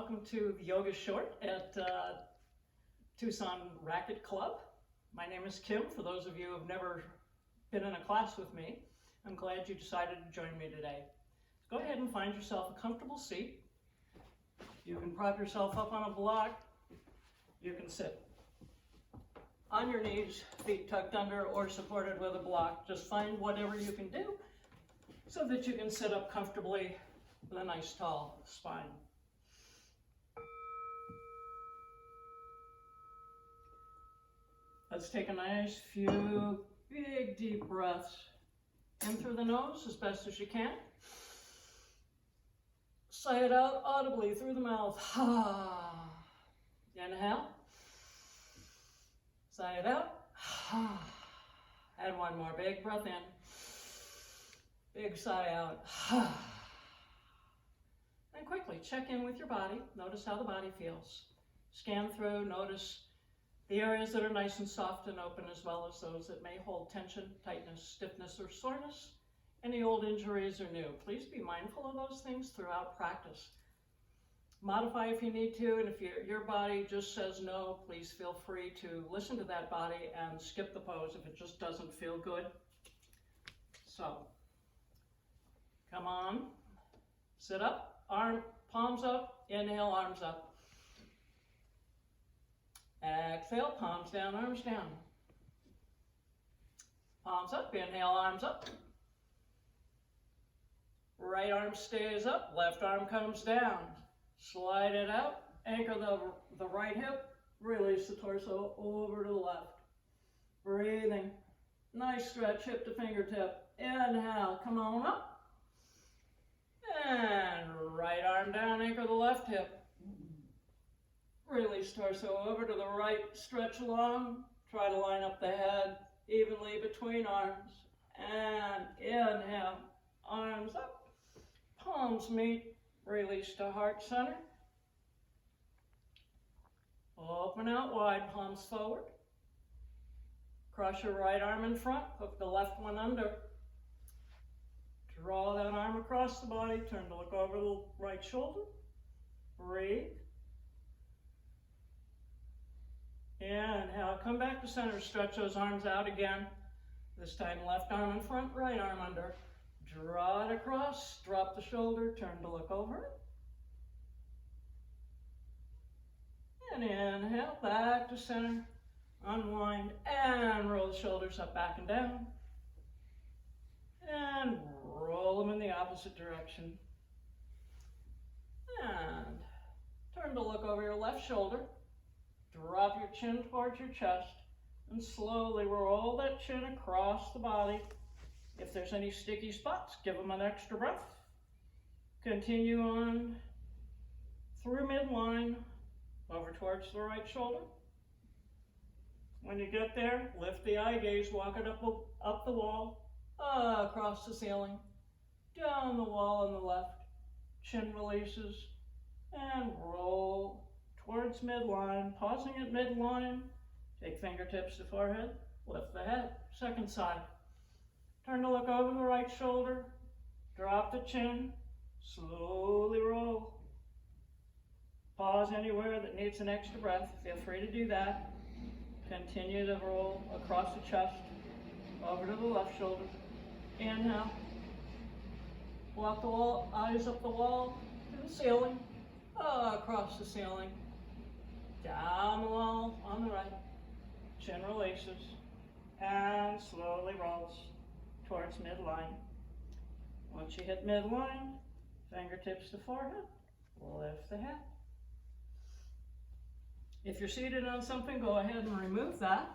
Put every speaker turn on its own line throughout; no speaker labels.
welcome to the Yoga Short at Tucson Racquet Club. My name is Kim. For those of you who have never been in a class with me, I'm glad you decided to join me today. Go ahead and find yourself a comfortable seat. You can prop yourself up on a block. You can sit on your knees, feet tucked under or supported with a block. Just find whatever you can do so that you can sit up comfortably with a nice tall spine. Let's take a nice few big deep breaths in through the nose as best as you can. Sigh it out audibly through the mouth. Inhale. Sigh it out. And one more big breath in. Big sigh out. And quickly check in with your body. Notice how the body feels. Scan through, notice the areas that are nice and soft and open, as well as those that may hold tension, tightness, stiffness, or soreness. Any old injuries or new. Please be mindful of those things throughout practice. Modify if you need to, and if your body just says no, please feel free to listen to that body and skip the pose if it just doesn't feel good. So, come on, sit up, palms up, inhale, arms up. Exhale, palms down, arms down. Palms up, inhale, arms up. Right arm stays up, left arm comes down. Slide it out, anchor the right hip, release the torso over to the left. Breathing, nice stretch hip to fingertip. Inhale, come on up. And right arm down, anchor the left hip. Release torso over to the right, stretch long. Try to line up the head evenly between arms. And inhale, arms up. Palms meet, release to heart center. Open out wide, palms forward. Cross your right arm in front, hook the left one under. Draw that arm across the body, turn to look over the right shoulder. Breathe. Inhale, come back to center, stretch those arms out again. This time left arm in front, right arm under. Draw it across, drop the shoulder, turn to look over it. And inhale, back to center, unwind, and roll the shoulders up, back and down. And roll them in the opposite direction. And turn to look over your left shoulder. Drop your chin towards your chest and slowly roll that chin across the body. If there's any sticky spots, give them an extra breath. Continue on through midline, over towards the right shoulder. When you get there, lift the eye gaze, walk it up the wall, across the ceiling, down the wall on the left. Chin releases and roll towards midline, pausing at midline. Take fingertips to forehead, lift the head. Second side. Turn to look over the right shoulder, drop the chin, slowly roll. Pause anywhere that needs an extra breath, feel free to do that. Continue to roll across the chest, over to the left shoulder. Inhale. Walk the wall, eyes up the wall, to the ceiling, across the ceiling. Down the wall on the right, chin releases, and slowly rolls towards midline. Once you hit midline, fingertips to forehead, lift the head. If you're seated on something, go ahead and remove that.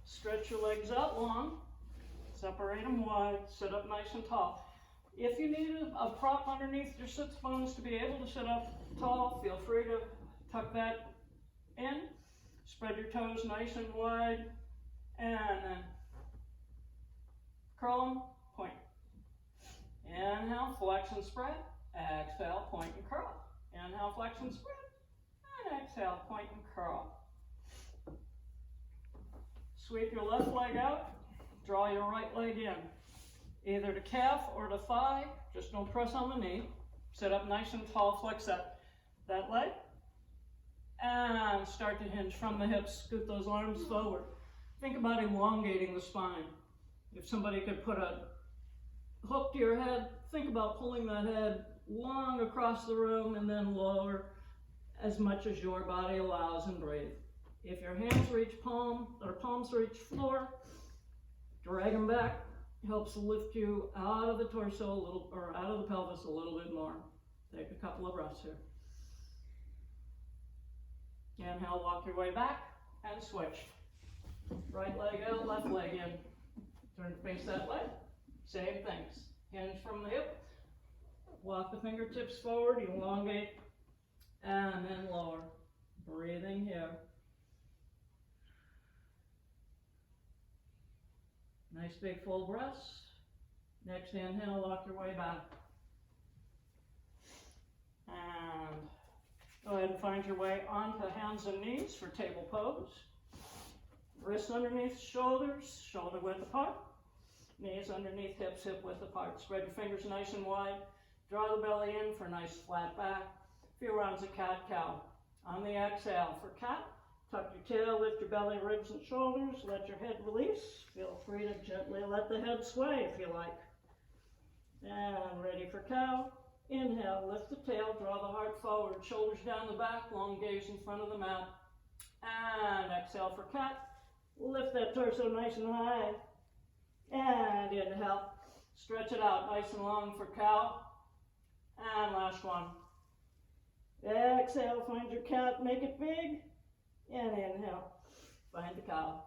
Stretch your legs out long, separate them wide, sit up nice and tall. If you need a prop underneath your sits bones to be able to sit up tall, feel free to tuck that in. Spread your toes nice and wide, and then curl them, point. Inhale, flex and spread. Exhale, point and curl. Inhale, flex and spread. And exhale, point and curl. Sweep your left leg out. Draw your right leg in. Either to calf or to thigh. Just don't press on the knee. Sit up nice and tall, flex that. that leg. And start to hinge from the hips, scoot those arms forward. Think about elongating the spine. If somebody could put a hook to your head, think about pulling that head long across the room and then lower as much as your body allows, and breathe. If your hands reach palms reach floor, drag them back. Helps lift you out of the torso a little, or out of the pelvis a little bit more. Take a couple of breaths here. Inhale, walk your way back and switch. Right leg out, left leg in. Turn to face that leg. Same things. Hinge from the hip. Walk the fingertips forward, elongate, and then lower. Breathing here. Nice big full breaths. Next inhale, walk your way back. And go ahead and find your way onto hands and knees for table pose. Wrists underneath shoulders, shoulder width apart. Knees underneath hips, hip width apart. Spread your fingers nice and wide. Draw the belly in for a nice flat back. A few rounds of cat-cow. On the exhale for cat, tuck your tail, lift your belly, ribs, and shoulders. Let your head release. Feel free to gently let the head sway if you like. And ready for cow. Inhale, lift the tail, draw the heart forward, shoulders down the back, long gaze in front of the mat. And exhale for cat. Lift that torso nice and high. And inhale, stretch it out nice and long for cow. And last one. Exhale, find your cat, make it big. And inhale, find the cow.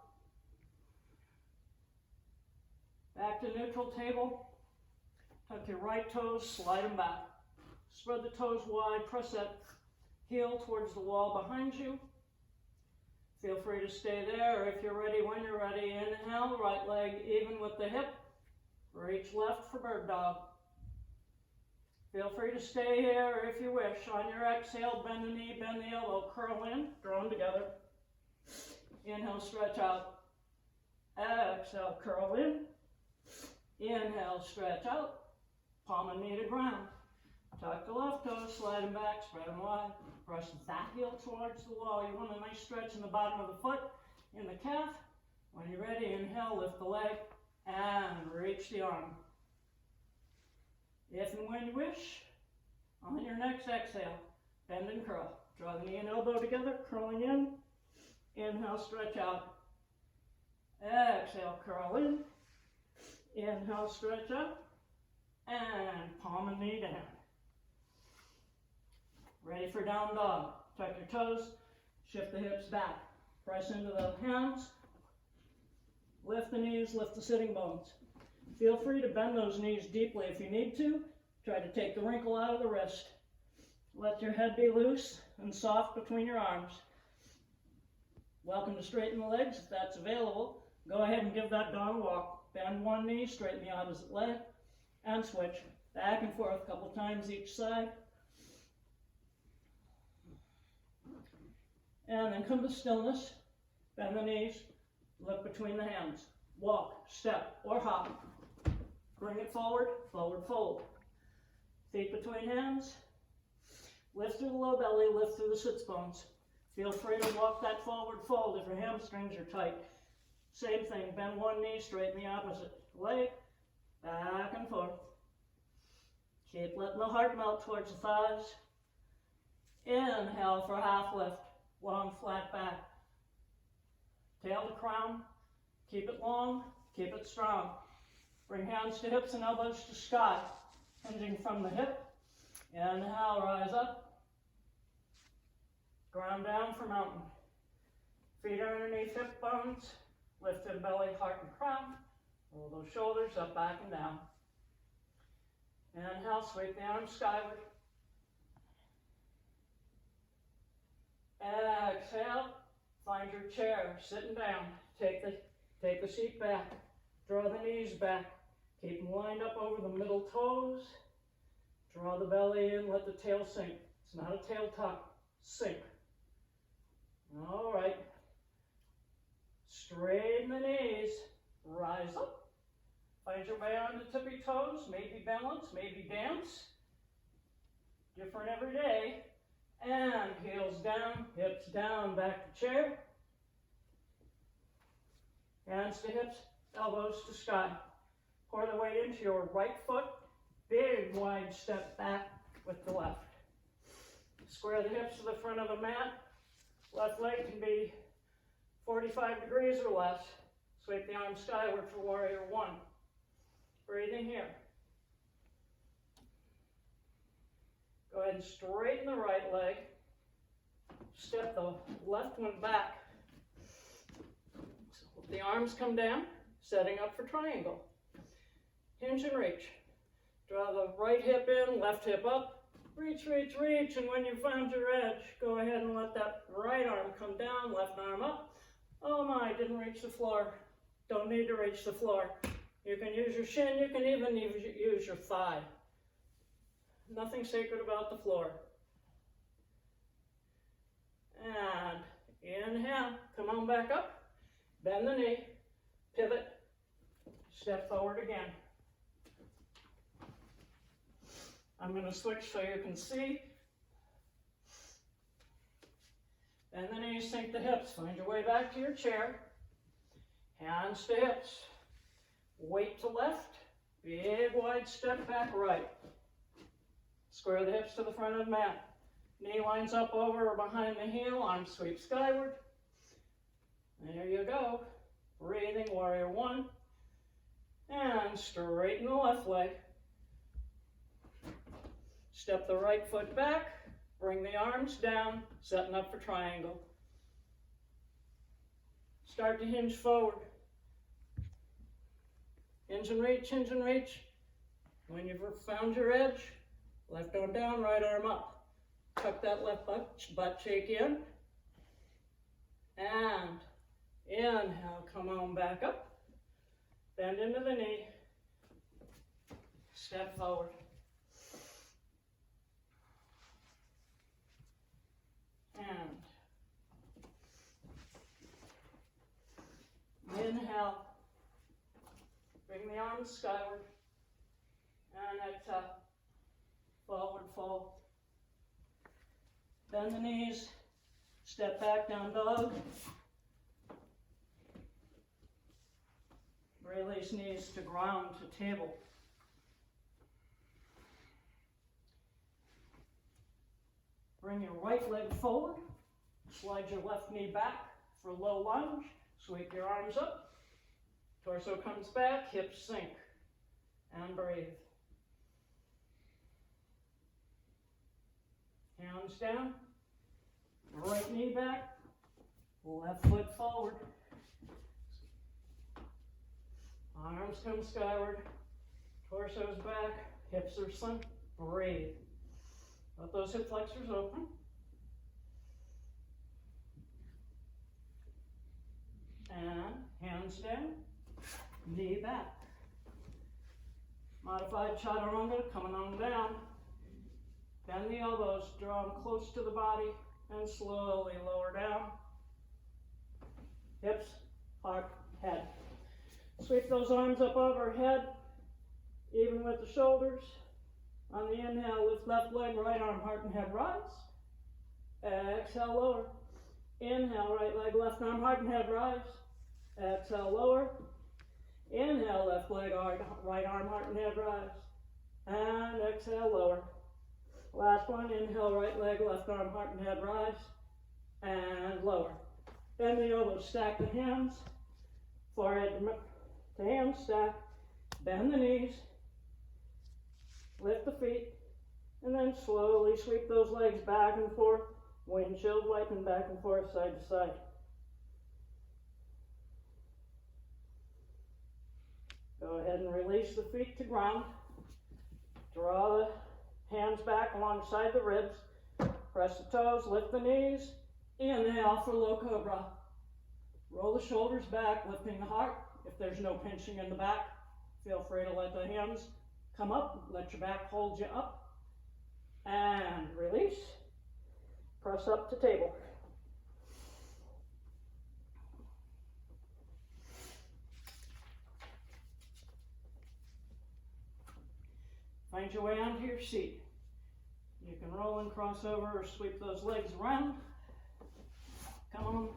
Back to neutral table. Tuck your right toes, slide them back. Spread the toes wide, press that heel towards the wall behind you. Feel free to stay there, or if you're ready, when you're ready, inhale, right leg even with the hip. Reach left for bird dog. Feel free to stay here if you wish. On your exhale, bend the knee, bend the elbow, curl in, draw them together. Inhale, stretch out. Exhale, curl in. Inhale, stretch out. Palm and knee to ground. Tuck the left toes, slide them back, spread them wide. Press that heel towards the wall. You want a nice stretch in the bottom of the foot, in the calf. When you're ready, inhale, lift the leg, and reach the arm. If and when you wish, on your next exhale, bend and curl. Draw the knee and elbow together, curling in. Inhale, stretch out. Exhale, curl in. Inhale, stretch up. And palm and knee down. Ready for down dog. Tuck your toes, shift the hips back. Press into the hands. Lift the knees, lift the sitting bones. Feel free to bend those knees deeply if you need to. Try to take the wrinkle out of the wrist. Let your head be loose and soft between your arms. Welcome to straighten the legs if that's available. Go ahead and give that dog a walk. Bend one knee, straighten the opposite leg, and switch. Back and forth a couple times each side. And then come to stillness. Bend the knees. Look between the hands. Walk, step, or hop. Bring it forward, forward fold. Feet between hands. Lift through the low belly, lift through the sits bones. Feel free to walk that forward fold if your hamstrings are tight. Same thing, bend one knee, straighten the opposite leg. Back and forth. Keep letting the heart melt towards the thighs. Inhale for half lift. Long, flat back. Tail to crown. Keep it long, keep it strong. Bring hands to hips and elbows to sky. Hinging from the hip. Inhale, rise up. Ground down for mountain. Feet underneath hip bones. Lifted belly, heart, and crown. Roll those shoulders up, back, and down. Inhale, sweep the arms skyward. Exhale, find your chair, sitting down. Take the seat back. Draw the knees back. Keep them lined up over the middle toes. Draw the belly in, let the tail sink. It's not a tail tuck, sink. All right. Straighten the knees, rise up. Find your way onto tippy toes, maybe balance, maybe dance. Different every day. And heels down, hips down, back to chair. Hands to hips, elbows to sky. Pour the weight into your right foot. Big wide step back with the left. Square the hips to the front of the mat. Left leg can be 45 degrees or less. Sweep the arms skyward for warrior one. Breathing here. Go ahead and straighten the right leg. Step the left one back. So the arms come down, setting up for triangle. Hinge and reach. Draw the right hip in, left hip up. Reach, reach, reach, and when you found your edge, go ahead and let that right arm come down, left arm up. Oh my, didn't reach the floor. Don't need to reach the floor. You can use your shin, you can even use your thigh. Nothing sacred about the floor. And inhale, come on back up. Bend the knee, pivot, step forward again. I'm going to switch so you can see. Bend the knees, sink the hips. Find your way back to your chair. Hands to hips. Weight to left. Big wide step back right. Square the hips to the front of the mat. Knee lines up over or behind the heel. Arms sweep skyward. There you go. Breathing, warrior one. And straighten the left leg. Step the right foot back. Bring the arms down, setting up for triangle. Start to hinge forward. Hinge and reach, hinge and reach. When you've found your edge, left arm down, right arm up. Tuck that left butt cheek in. And inhale, come on back up. Bend into the knee. Step forward. And inhale, bring the arms skyward, and exhale, forward fold. Bend the knees, step back, down dog. Release knees to ground, to table. Bring your right leg forward, slide your left knee back for a low lunge, sweep your arms up, torso comes back, hips sink, and breathe. Hands down, right knee back, left foot forward, arms come skyward, torso's back, hips are sunk, breathe. Let those hip flexors open. And hands down, knee back. Modified chaturanga, coming on down. Bend the elbows, draw them close to the body, and slowly lower down. Hips, heart, head. Sweep those arms up overhead, even with the shoulders. On the inhale, lift left leg, right arm, heart and head rise. Exhale, lower. Inhale, right leg, left arm, heart and head rise. Exhale, lower. Inhale, left leg, right arm, heart and head rise. And exhale, lower. Last one, inhale, right leg, left arm, heart and head rise. And lower. Bend the elbows, stack the hands. Forehead to hands, stack. Bend the knees. Lift the feet, and then slowly sweep those legs back and forth, windshield wiping back and forth, side to side. Go ahead and release the feet to ground. Draw the hands back alongside the ribs. Press the toes, lift the knees. Inhale for low cobra. Roll the shoulders back, lifting the heart. If there's no pinching in the back, feel free to let the hands come up, let your back hold you up, and release. Press up to table. Find your way onto your seat. You can roll and cross over or sweep those legs around. Come on.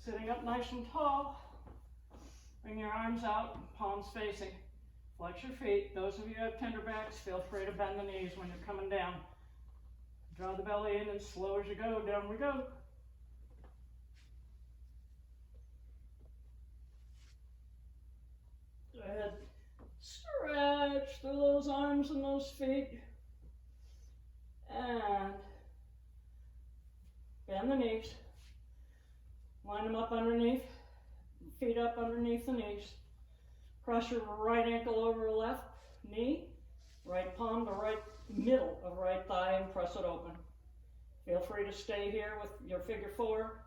Sitting up nice and tall. Bring your arms out, palms facing. Flex your feet. Those of you who have tender backs, feel free to bend the knees when you're coming down. Draw the belly in and slow as you go, down we go. Go ahead. Stretch through those arms and those feet. And bend the knees. Line them up underneath. Feet up underneath the knees. Cross your right ankle over left knee. Right palm to right middle of right thigh and press it open. Feel free to stay here with your figure four.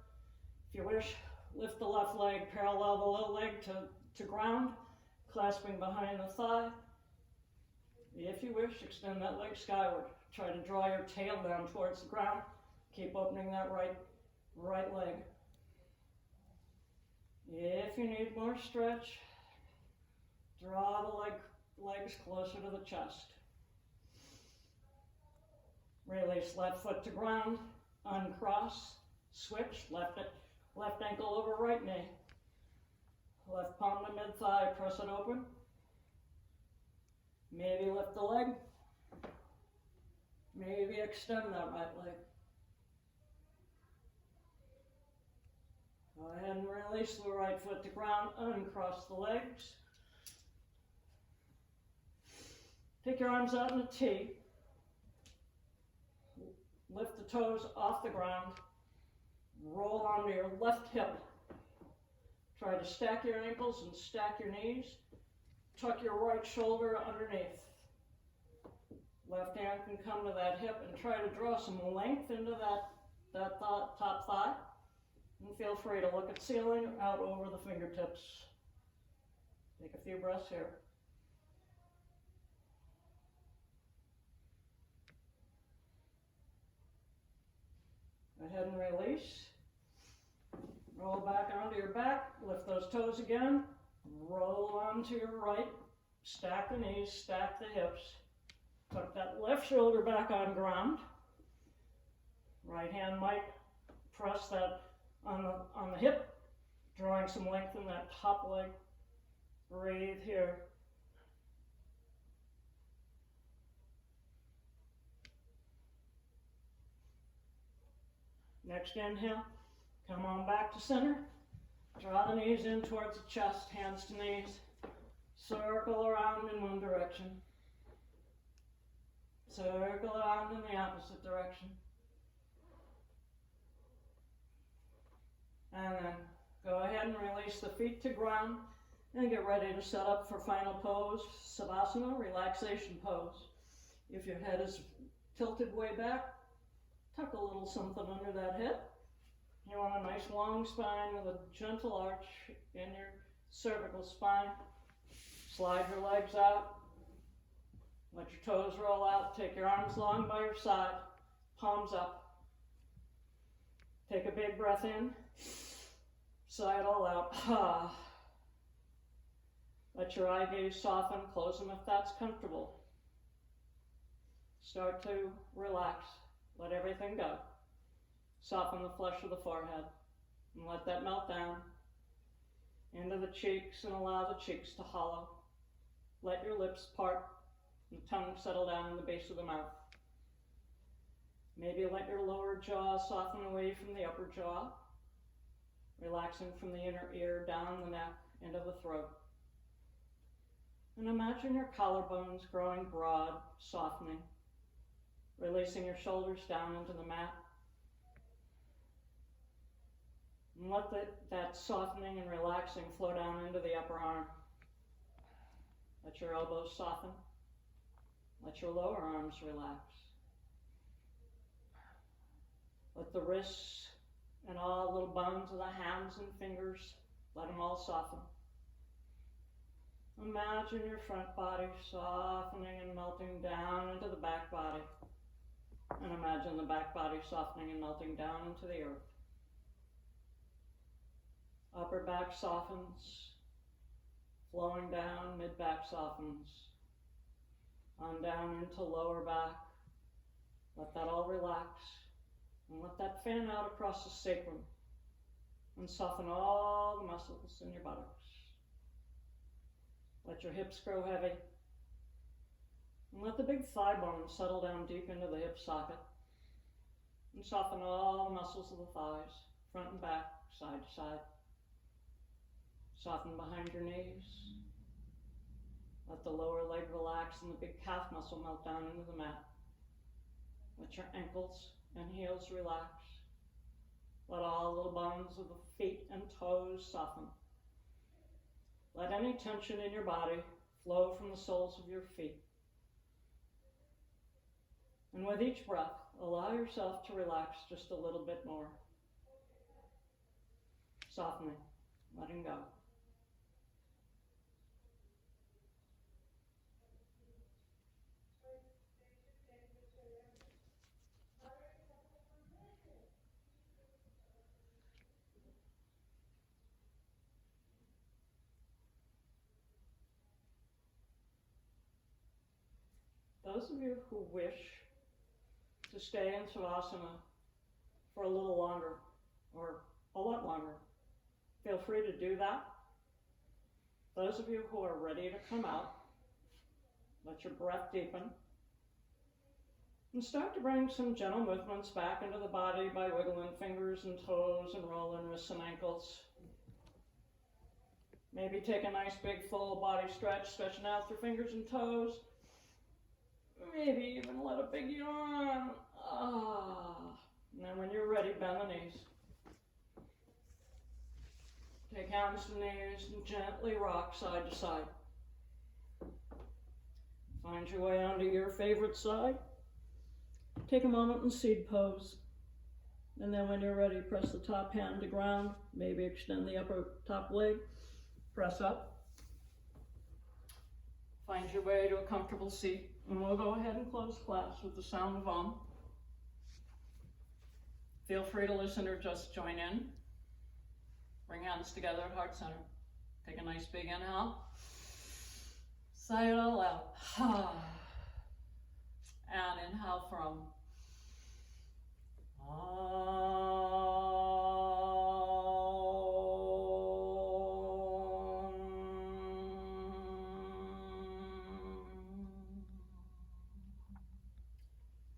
If you wish, lift the left leg, parallel the low leg to ground, clasping behind the thigh. If you wish, extend that leg skyward. Try to draw your tail down towards the ground. Keep opening that right leg. If you need more stretch, draw the legs closer to the chest. Release left foot to ground, uncross, switch, left ankle over right knee. Left palm to mid thigh, press it open. Maybe lift the leg. Maybe extend that right leg. Go ahead and release the right foot to ground, uncross the legs. Take your arms out in a T. Lift the toes off the ground. Roll onto your left hip. Try to stack your ankles and stack your knees. Tuck your right shoulder underneath. Left hand can come to that hip and try to draw some length into that top thigh. And feel free to look at ceiling out over the fingertips. Take a few breaths here. Go ahead and release. Roll back onto your back. Lift those toes again. Roll onto your right. Stack the knees, stack the hips. Tuck that left shoulder back on ground. Right hand might press that on the hip, drawing some length in that top leg. Breathe here. Next inhale, come on back to center. Draw the knees in towards the chest, hands to knees. Circle around in one direction. Circle around in the opposite direction. And then go ahead and release the feet to ground and get ready to set up for final pose, Savasana, relaxation pose. If your head is tilted way back, tuck a little something under that head. You want a nice long spine with a gentle arch in your cervical spine. Slide your legs out. Let your toes roll out. Take your arms long by your side. Palms up. Take a big breath in. Sigh it all out. Let your eye gaze soften. Close them if that's comfortable. Start to relax. Let everything go. Soften the flesh of the forehead and let that melt down into the cheeks and allow the cheeks to hollow. Let your lips part and the tongue settle down in the base of the mouth. Maybe let your lower jaw soften away from the upper jaw, relaxing from the inner ear down the neck into the throat. And imagine your collarbones growing broad, softening, releasing your shoulders down into the mat. And let that softening and relaxing flow down into the upper arm. Let your elbows soften. Let your lower arms relax. Let the wrists and all little bones of the hands and fingers, let them all soften. Imagine your front body softening and melting down into the back body. And imagine the back body softening and melting down into the earth. Upper back softens, flowing down, mid back softens. on down into lower back. Let that all relax, and let that fan out across the sacrum, and soften all the muscles in your buttocks. Let your hips grow heavy, and let the big thigh bone settle down deep into the hip socket, and soften all the muscles of the thighs, front and back, side to side. Soften behind your knees. Let the lower leg relax and the big calf muscle melt down into the mat. Let your ankles and heels relax. Let all little bones of the feet and toes soften. Let any tension in your body flow from the soles of your feet. And with each breath, allow yourself to relax just a little bit more. Softening, letting go. Those of you who wish to stay in Savasana for a little longer, or a lot longer, feel free to do that. Those of you who are ready to come out, let your breath deepen, and start to bring some gentle movements back into the body by wiggling fingers and toes and rolling wrists and ankles. Maybe take a nice big full body stretch, stretching out through fingers and toes. Maybe even let a big yawn. And then when you're ready, bend the knees. Take hands to knees and gently rock side to side. Find your way onto your favorite side. Take a moment in seed pose. And then when you're ready, press the top hand to ground. Maybe extend the upper top leg. Press up. Find your way to a comfortable seat. And we'll go ahead and close class with the sound of Om. Feel free to listen or just join in. Bring hands together at heart center. Take a nice big inhale. Sigh it all out. And inhale from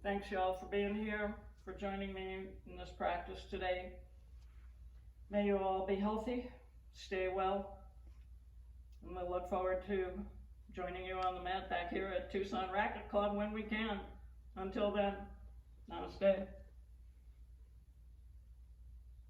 Thanks y'all for being here, for joining me in this practice today. May you all be healthy, stay well, and we'll look forward to joining you on the mat back here at Tucson Racquet Club when we can. Until then, namaste.